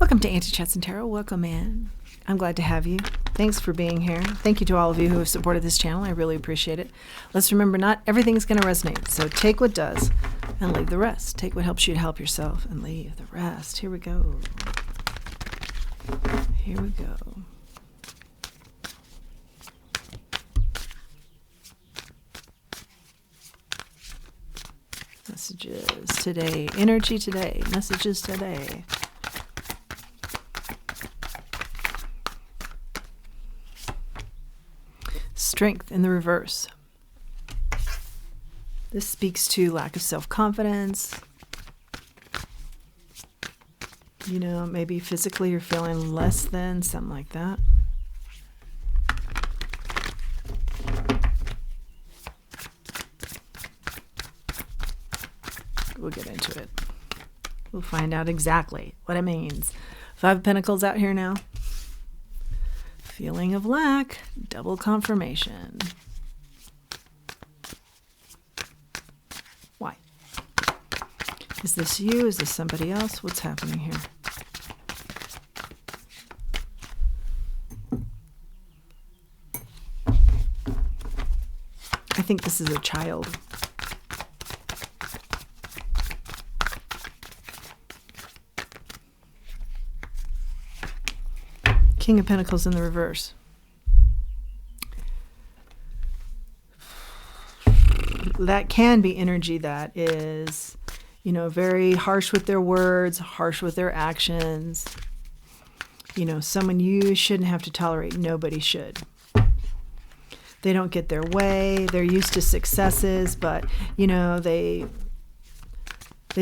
Welcome to Anti-Chats and Tarot. Welcome in. I'm glad to have you. Thanks for being here. Thank you to all of you who have supported this channel. I really appreciate it. Let's remember, not everything's going to resonate. So take what does and leave the rest. Take what helps you to help yourself and leave the rest. Here we go. Here we go. Messages today. Energy today. Messages today. Strength in the reverse. This speaks to lack of self-confidence. You know, maybe physically you're feeling less than, something like that. We'll get into it. We'll find out exactly what it means. 5 of Pentacles out here now. Feeling of lack, double confirmation. Why? Is this you? Is this somebody else? What's happening here? I think this is a child. King of Pentacles in the reverse. That can be energy that is, you know, very harsh with their words, harsh with their actions. You know, someone you shouldn't have to tolerate. Nobody should. They don't get their way. They're used to successes, but, you know, they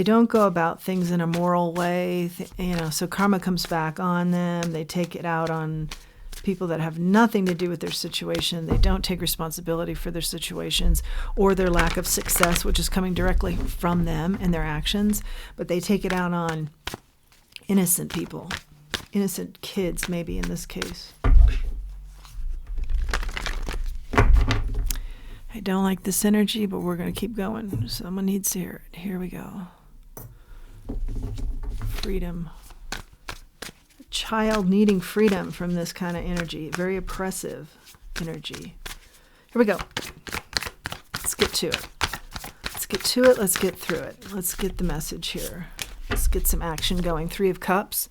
don't go about things in a moral way, you know, so karma comes back on them. They take it out on people that have nothing to do with their situation. They don't take responsibility for their situations or their lack of success, which is coming directly from them and their actions, but they take it out on innocent people, innocent kids, maybe in this case. I don't like this energy, but we're going to keep going. Someone needs to hear it. Here we go. Freedom. A child needing freedom from this kind of energy. Very oppressive energy. Here we go. Let's get to it. Let's get to it. Let's get through it. Let's get the message here. Let's get some action going. 3 of Cups.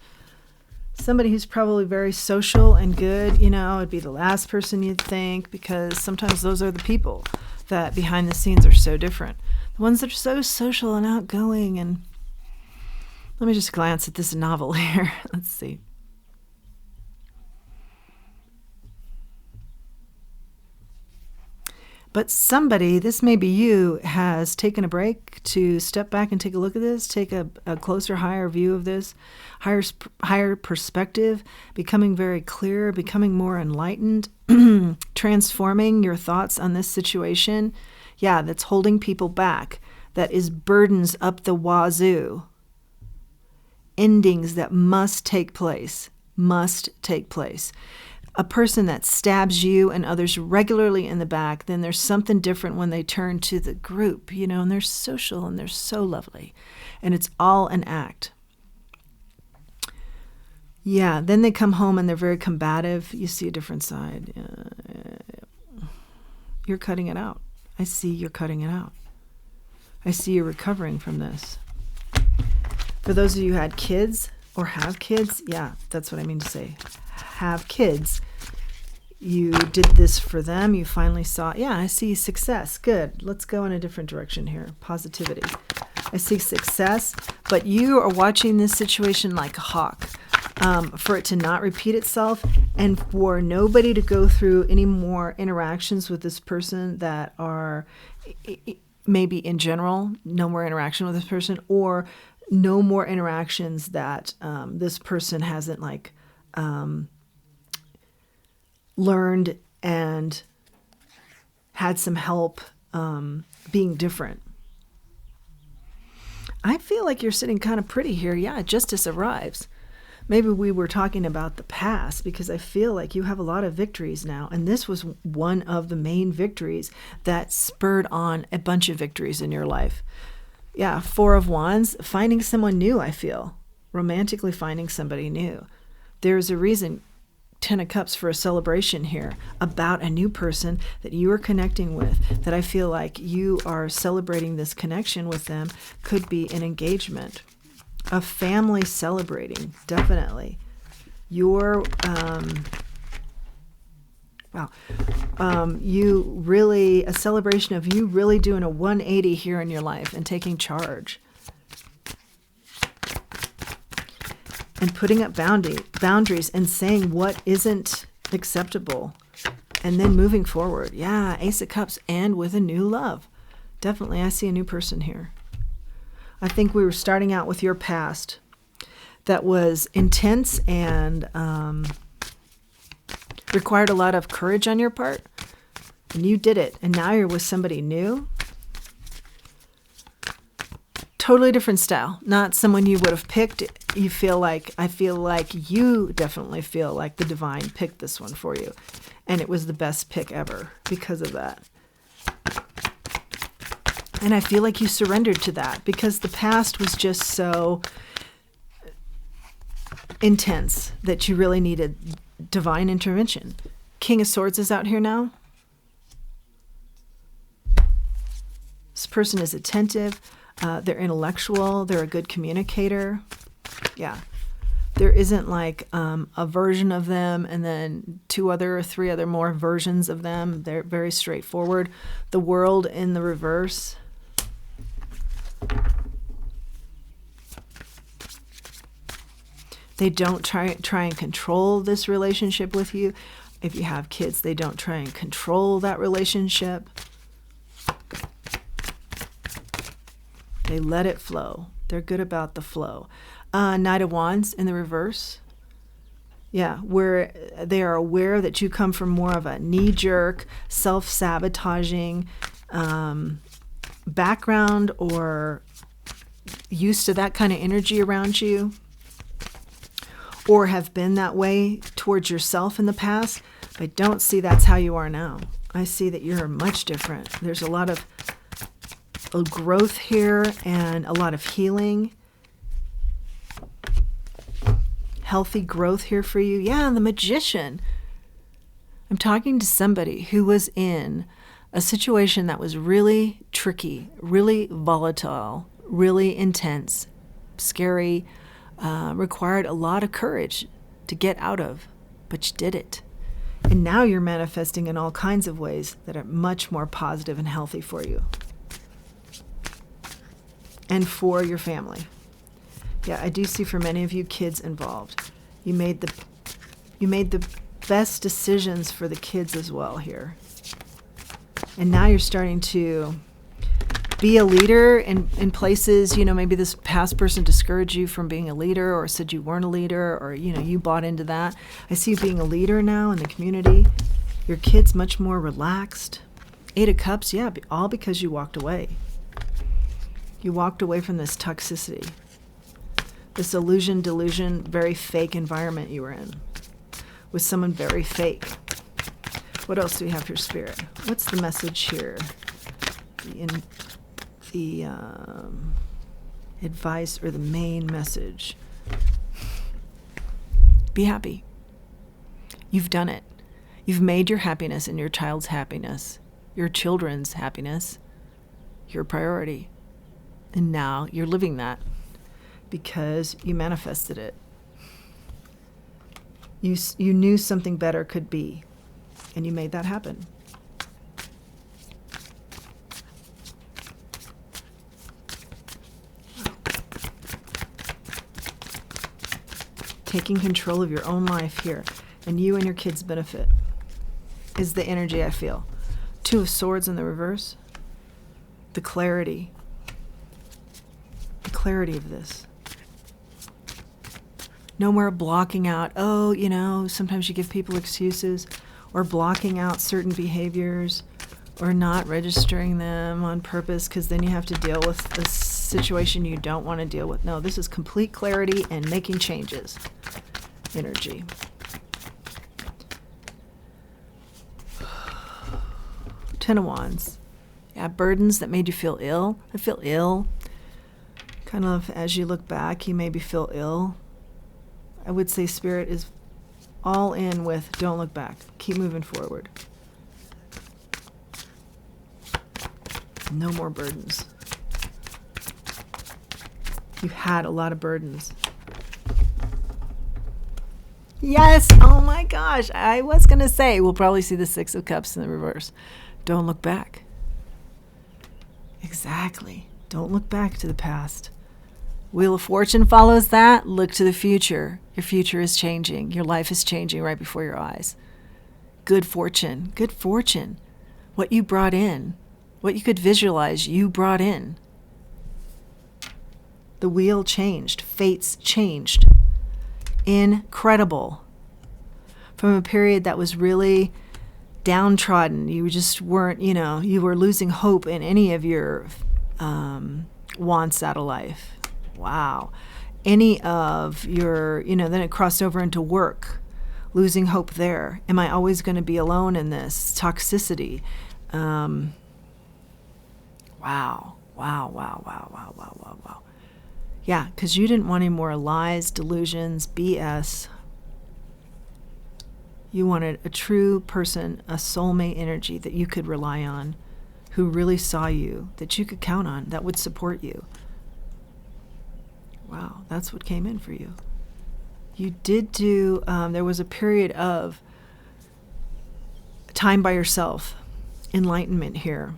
Somebody who's probably very social and good, you know, it'd be the last person you'd think, because sometimes those are the people that behind the scenes are so different. The ones that are so social and outgoing. And let me just glance at this novel here. Let's see. But somebody, this may be you, has taken a break to step back and take a look at this, take a closer, higher view of this, higher perspective, becoming very clear, becoming more enlightened, transforming your thoughts on this situation. Yeah, that's holding people back, that is burdens up the wazoo. Endings that must take place, must take place. A person that stabs you and others regularly in the back, then there's something different when they turn to the group, you know, and they're social and they're so lovely. And it's all an act. Yeah, then they come home and they're very combative. You see a different side. You're cutting it out. I see you're cutting it out. I see you're recovering from this. For those of you who had kids or have kids, yeah, that's what I mean to say. Have kids. You did this for them. You finally saw, yeah, I see success. Good. Let's go in a different direction here. Positivity. I see success, but you are watching this situation like a hawk, for it to not repeat itself and for nobody to go through any more interactions with this person that are maybe in general, no more interaction with this person, or no more interactions that this person hasn't like learned and had some help being different. I feel like you're sitting kind of pretty here. Yeah, justice arrives. Maybe we were talking about the past, because I feel like you have a lot of victories now. And this was one of the main victories that spurred on a bunch of victories in your life. Yeah, 4 of Wands, finding someone new, I feel, romantically finding somebody new. There's a reason, 10 of Cups, for a celebration here about a new person that you are connecting with, that I feel like you are celebrating this connection with them. Could be an engagement, a family celebrating, definitely. Your, a celebration of you really doing a 180 here in your life and taking charge. And putting up boundaries and saying what isn't acceptable. And then moving forward. Yeah, Ace of Cups, and with a new love. Definitely, I see a new person here. I think we were starting out with your past that was intense and required a lot of courage on your part. And you did it. And now you're with somebody new. Totally different style. Not someone you would have picked. I feel like you definitely feel like the divine picked this one for you. And it was the best pick ever because of that. And I feel like you surrendered to that because the past was just so intense that you really needed divine intervention. King of Swords is out here now. This person is attentive. They're intellectual. They're a good communicator. Yeah. There isn't like a version of them and then 2 other or 3 other more versions of them. They're very straightforward. The World in the reverse. They don't try and control this relationship with you. If you have kids, they don't try and control that relationship. They let it flow. They're good about the flow. Knight of Wands in the reverse. Yeah, where they are aware that you come from more of a knee-jerk, self-sabotaging background or used to that kind of energy around you, or have been that way towards yourself in the past. I don't see that's how you are now. I see that you're much different. There's a lot of growth here and a lot of healing. Healthy growth here for you. Yeah, the Magician. I'm talking to somebody who was in a situation that was really tricky, really volatile, really intense, scary, required a lot of courage to get out of, but you did it. And now you're manifesting in all kinds of ways that are much more positive and healthy for you and for your family. Yeah, I do see for many of you kids involved. You made the best decisions for the kids as well here. And now you're starting to be a leader in places, maybe this past person discouraged you from being a leader or said you weren't a leader or, you bought into that. I see you being a leader now in the community. Your kid's much more relaxed. 8 of Cups, yeah, all because you walked away. You walked away from this toxicity, this illusion, delusion, very fake environment you were in with someone very fake. What else do we have for Spirit? What's the message here? The advice or the main message. Be happy. You've done it. You've made your happiness and your child's happiness, your children's happiness, your priority. And now you're living that because you manifested it. You knew something better could be, and you made that happen. Taking control of your own life here, and you and your kids benefit, is the energy I feel. 2 of Swords in the reverse. The clarity. The clarity of this. No more blocking out, sometimes you give people excuses, or blocking out certain behaviors, or not registering them on purpose because then you have to deal with a situation you don't want to deal with. No, this is complete clarity and making changes. Energy. Ten of Wands. Yeah, burdens that made you feel ill. I feel ill. Kind of as you look back, you maybe feel ill. I would say Spirit is all in with don't look back. Keep moving forward. No more burdens. You had a lot of burdens. Yes! Oh my gosh! I was going to say, we'll probably see the Six of Cups in the reverse. Don't look back. Exactly. Don't look back to the past. Wheel of Fortune follows that. Look to the future. Your future is changing. Your life is changing right before your eyes. Good fortune. Good fortune. What you brought in. What you could visualize, you brought in. The wheel changed. Fates changed. Incredible. From a period that was really downtrodden. You just weren't, you were losing hope in any of your wants out of life. Wow. Any of your, then it crossed over into work. Losing hope there. Am I always going to be alone in this? Toxicity. Wow. Yeah, because you didn't want any more lies, delusions, BS. You wanted a true person, a soulmate energy that you could rely on, who really saw you, that you could count on, that would support you. Wow, that's what came in for you. You did do, there was a period of time by yourself, enlightenment here.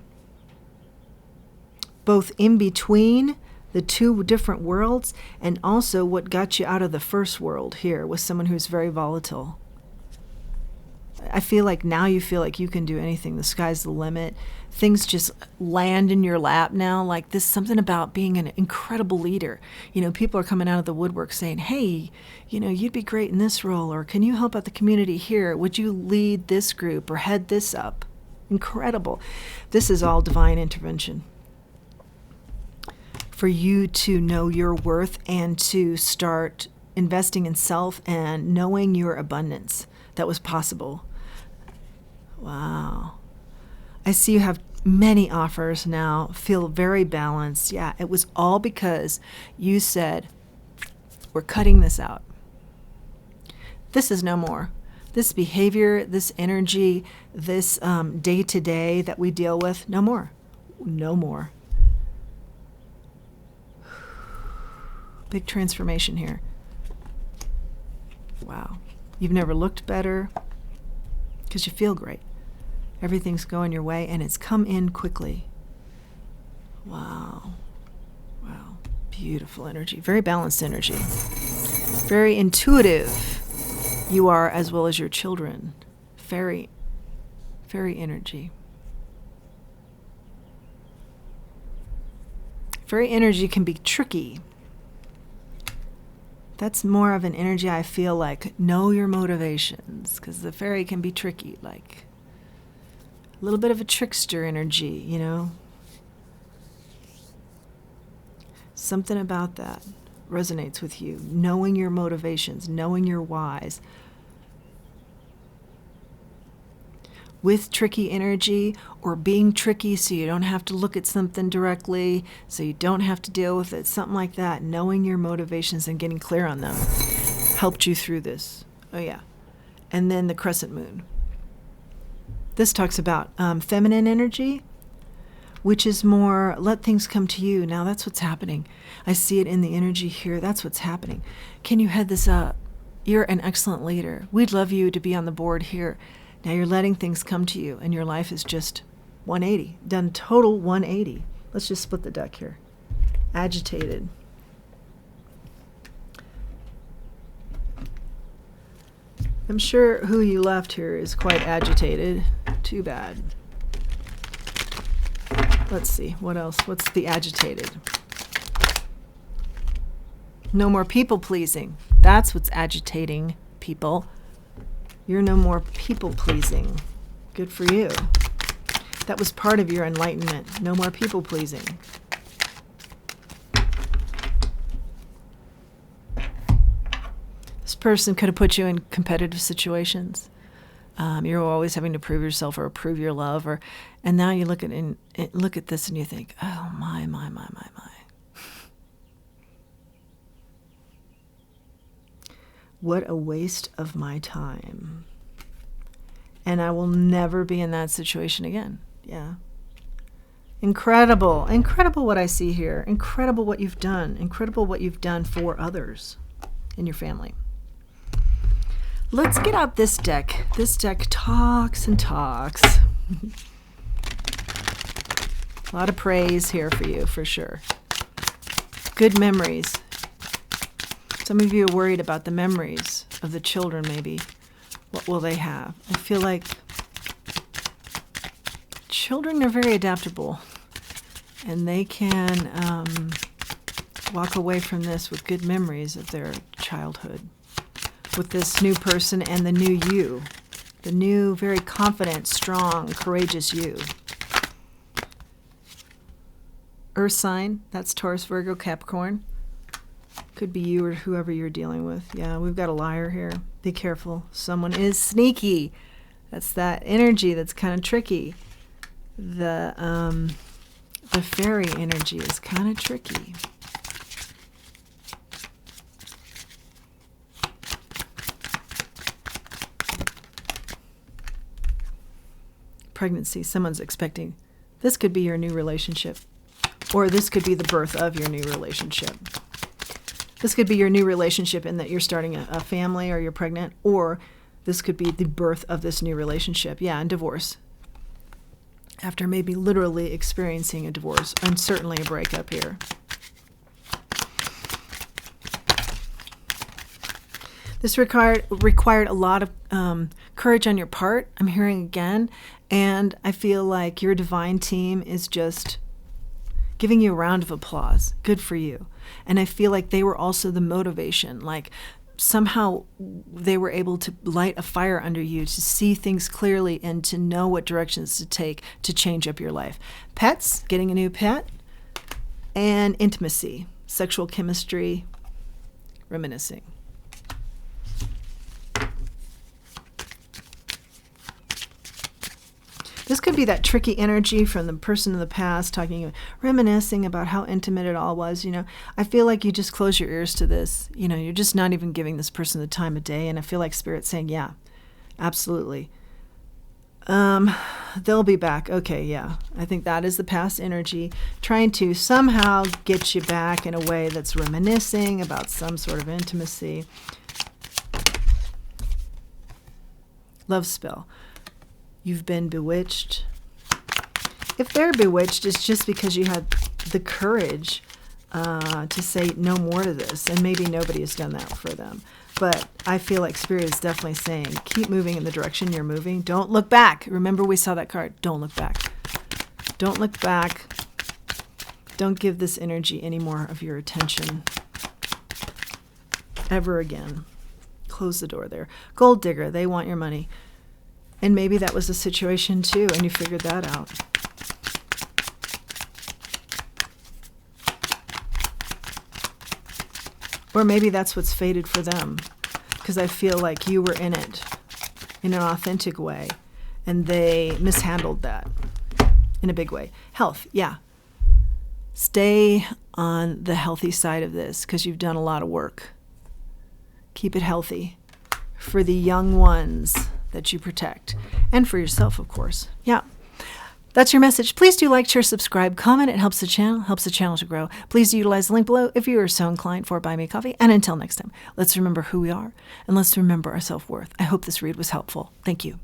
Both in between the two different worlds, and also what got you out of the first world here was someone who's very volatile. I feel like now you feel like you can do anything. The sky's the limit. Things just land in your lap now. Like this, something about being an incredible leader. People are coming out of the woodwork saying, hey, you'd be great in this role, or can you help out the community here? Would you lead this group or head this up? Incredible. This is all divine intervention. For you to know your worth and to start investing in self and knowing your abundance that was possible. Wow. I see you have many offers now, feel very balanced. Yeah, it was all because you said, we're cutting this out. This is no more. This behavior, this energy, this day-to-day that we deal with, no more. No more. Big transformation here. Wow. You've never looked better because you feel great. Everything's going your way and it's come in quickly. Wow. Wow. Beautiful energy. Very balanced energy. Very intuitive. You are, as well as your children. Fairy energy. Fairy energy can be tricky. That's more of an energy I feel like, know your motivations, because the fairy can be tricky, like a little bit of a trickster energy, Something about that resonates with you, knowing your motivations, knowing your whys. With tricky energy or being tricky so you don't have to look at something directly, so you don't have to deal with it, something like that, knowing your motivations and getting clear on them helped you through this. Oh yeah. And then the crescent moon. This talks about feminine energy, which is more let things come to you. Now that's what's happening. I see it in the energy here. That's what's happening. Can you head this up? You're an excellent leader. We'd love you to be on the board here. Now you're letting things come to you, and your life is just 180. Done total 180. Let's just split the deck here. Agitated. I'm sure who you left here is quite agitated. Too bad. Let's see. What else? What's the agitated? No more people pleasing. That's what's agitating people. You're no more people pleasing. Good for you. That was part of your enlightenment. No more people pleasing. This person could have put you in competitive situations. You're always having to prove yourself or prove your love, and now you look at this and you think, oh my. What a waste of my time. And I will never be in that situation again. Yeah. Incredible. Incredible what I see here. Incredible what you've done. Incredible what you've done for others in your family. Let's get out this deck. This deck talks and talks. A lot of praise here for you, for sure. Good memories. Some of you are worried about the memories of the children, maybe. What will they have? I feel like children are very adaptable, and they can walk away from this with good memories of their childhood, with this new person and the new you, the new, very confident, strong, courageous you. Earth sign, that's Taurus, Virgo, Capricorn. Could be you or whoever you're dealing with. Yeah, we've got a liar here. Be careful. Someone is sneaky. That's that energy that's kind of tricky. The fairy energy is kind of tricky. Pregnancy, someone's expecting. This could be your new relationship, or this could be the birth of your new relationship. This could be your new relationship in that you're starting a family or you're pregnant, or this could be the birth of this new relationship. Yeah, and divorce. After maybe literally experiencing a divorce, and certainly a breakup here. This required a lot of courage on your part, I'm hearing again, and I feel like your divine team is just giving you a round of applause. Good for you. And I feel like they were also the motivation. Like somehow they were able to light a fire under you to see things clearly and to know what directions to take to change up your life. Pets, getting a new pet, and intimacy, sexual chemistry, reminiscing. This could be that tricky energy from the person in the past talking, reminiscing about how intimate it all was. You know, I feel like you just close your ears to this. You know, you're just not even giving this person the time of day. And I feel like Spirit's saying, yeah, absolutely. They'll be back. Okay, yeah. I think that is the past energy trying to somehow get you back in a way that's reminiscing about some sort of intimacy. Love spell. You've been bewitched. If they're bewitched, it's just because you had the courage to say no more to this, and maybe nobody has done that for them. But I feel like Spirit is definitely saying, keep moving in the direction you're moving. Don't look back. Remember, we saw that card. Don't look back. Don't look back. Don't give this energy any more of your attention ever again. Close the door there. Gold digger, they want your money. And maybe that was the situation too, and you figured that out. Or maybe that's what's fated for them, because I feel like you were in it in an authentic way, and they mishandled that in a big way. Health, yeah. Stay on the healthy side of this, because you've done a lot of work. Keep it healthy for the young ones that you protect, and for yourself, of course. Yeah, that's your message. Please do like, share, subscribe, comment. It helps the channel to grow. Please do utilize the link below if you are so inclined for Buy Me a Coffee. And until next time, let's remember who we are, and let's remember our self-worth. I hope this read was helpful. Thank you.